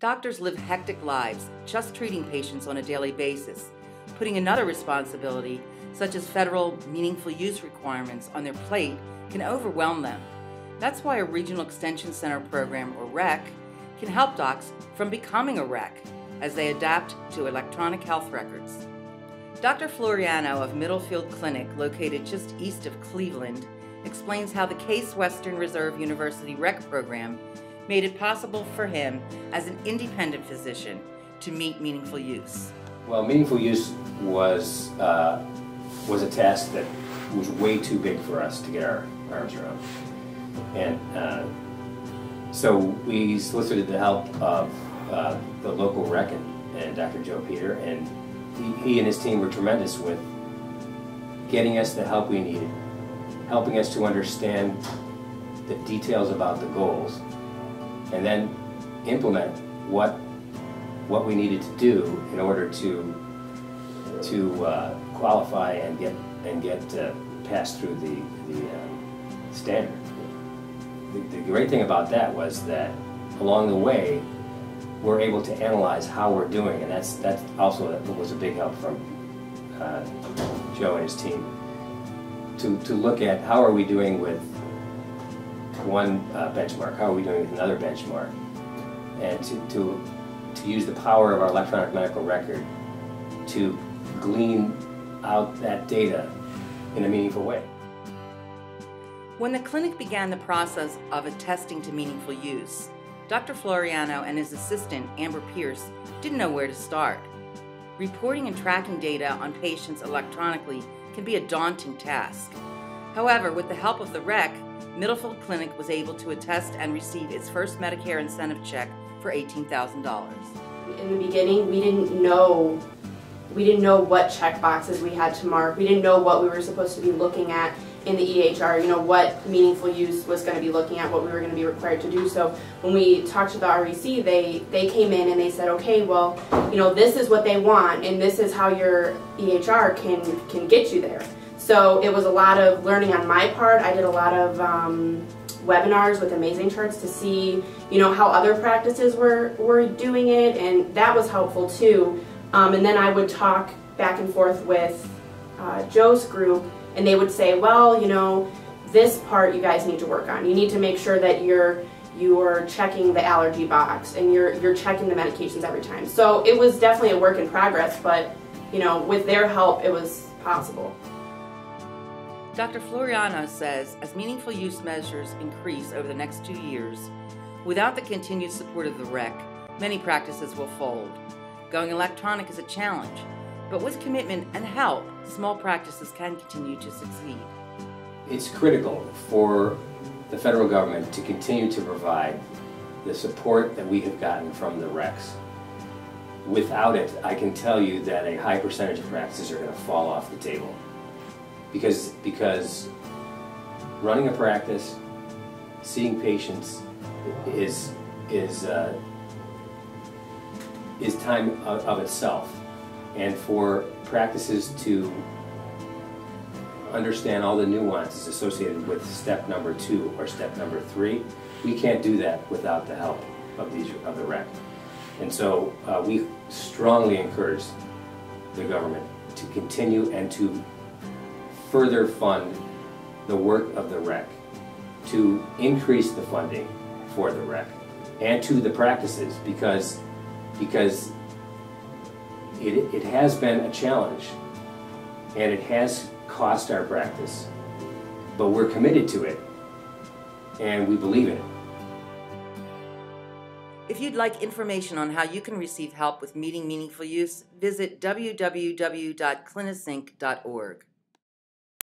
Doctors live hectic lives, just treating patients on a daily basis. Putting another responsibility, such as federal meaningful use requirements, on their plate can overwhelm them. That's why a Regional Extension Center program, or REC, can help docs from becoming a REC as they adapt to electronic health records. Dr. Floriano of Middlefield Clinic, located just east of Cleveland, explains how the Case Western Reserve University REC program made it possible for him as an independent physician to meet meaningful use. Well, meaningful use was a task that was way too big for us to get our arms around. And so we solicited the help of the local REC and Dr. Joe Peter, and he and his team were tremendous with getting us the help we needed, helping us to understand the details about the goals, and then implement what we needed to do in order to qualify and get passed through the standard. The great thing about that was that along the way we're able to analyze how we're doing, and that's also was a big help from Joe and his team to look at how are we doing with one benchmark, how are we doing with another benchmark, and to use the power of our electronic medical record to glean out that data in a meaningful way. When the clinic began the process of attesting to meaningful use, Dr. Floriano and his assistant, Amber Pierce, didn't know where to start. Reporting and tracking data on patients electronically can be a daunting task. However, with the help of the REC, Middlefield Clinic was able to attest and receive its first Medicare incentive check for $18,000. In the beginning, we didn't know what check boxes we had to mark. We didn't know what we were supposed to be looking at in the EHR, what meaningful use was going to be looking at, what we were going to be required to do. So when we talked to the REC, they came in and they said, okay, well, this is what they want, and this is how your EHR can get you there. So it was a lot of learning on my part. I did a lot of webinars with Amazing Charts to see, how other practices were doing it, and that was helpful too. And then I would talk back and forth with Joe's group, and they would say, well, this part you guys need to work on. You need to make sure that you're checking the allergy box and you're checking the medications every time. So it was definitely a work in progress, but with their help, it was possible. Dr. Floriana says as meaningful use measures increase over the next 2 years, without the continued support of the REC, many practices will fold. Going electronic is a challenge, but with commitment and help, small practices can continue to succeed. It's critical for the federal government to continue to provide the support that we have gotten from the RECs. Without it, I can tell you that a high percentage of practices are going to fall off the table. Because running a practice, seeing patients is time of itself. And for practices to understand all the nuances associated with step number 2 or step number 3, we can't do that without the help of the REC. And so we strongly encourage the government to continue and to further fund the work of the REC, to increase the funding for the REC and to the practices, because it has been a challenge and it has cost our practice, but we're committed to it and we believe in it. If you'd like information on how you can receive help with meeting meaningful use, visit www.clinisync.org.